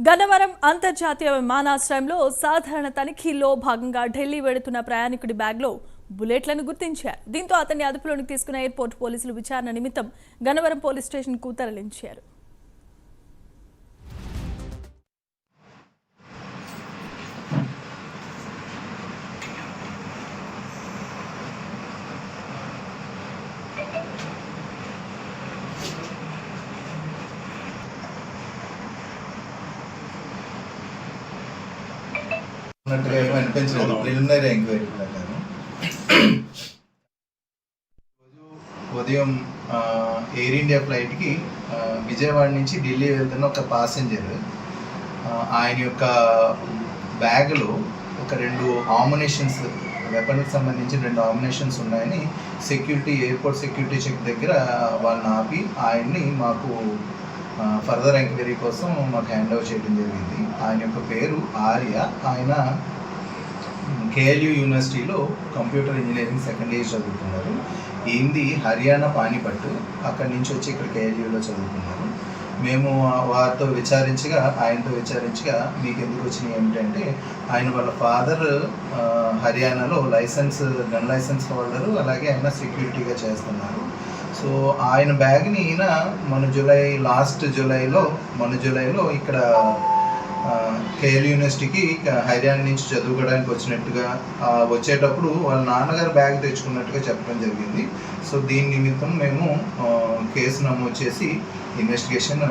గన్నవరం అంతర్జాతీయ విమానాశ్రయంలో సాధారణ తనిఖీల్లో భాగంగా ఢిల్లీ వెడుతున్న ప్రయాణికుడి బ్యాగ్లో బుల్లెట్లను గుర్తించారు. దీంతో అతన్ని అదుపులోకి తీసుకున్న ఎయిర్పోర్ట్ పోలీసులు విచారణ నిమిత్తం గన్నవరం పోలీస్ స్టేషన్కు తరలించారు. అనిపించలేదు. ప్రిలిమినరీ ఎంక్వైరీ ప్రకారం ఉదయం ఎయిర్ ఇండియా ఫ్లైట్కి విజయవాడ నుంచి ఢిల్లీ వెళ్తున్న ఒక ప్యాసింజర్ ఆయన యొక్క బ్యాగ్లో ఒక 2 ఆమునేషన్స్ వెపన్కి సంబంధించి 2 ఆమునేషన్స్ ఉన్నాయని ఎయిర్పోర్ట్ సెక్యూరిటీ చెక్ దగ్గర వాళ్ళని ఆపి ఆయన్ని మాకు ఫర్దర్ ఎంక్వైరీ కోసం మాకు హ్యాండ్ ఓవర్ చేయడం జరిగింది. ఆయన యొక్క పేరు ఆర్య. ఆయన కేఎల్యూ యూనివర్సిటీలో కంప్యూటర్ ఇంజనీరింగ్ సెకండ్ ఇయర్ చదువుతున్నారు. ఈయనది హర్యానా పానీపట్టు. అక్కడి నుంచి వచ్చి ఇక్కడ కేఎల్యూలో చదువుతున్నారు. మేము ఆయనతో విచారించగా మీకు ఎందుకు వచ్చినాయి ఏమిటంటే ఆయన వాళ్ళ ఫాదర్ హర్యానాలో గన్ లైసెన్స్ హోల్డరు, అలాగే ఆయన సెక్యూరిటీగా చేస్తున్నారు. సో ఆయన బ్యాగ్ని ఈయన లాస్ట్ జూలైలో ఇక్కడ కేఎల్ యూనివర్సిటీకి హర్యానా నుంచి చదువుకోవడానికి వచ్చేటప్పుడు వాళ్ళ నాన్నగారు బ్యాగ్ తెచ్చుకున్నట్టుగా చెప్పడం జరిగింది. సో దీని నిమిత్తం మేము కేసు నమోదు చేసి ఇన్వెస్టిగేషన్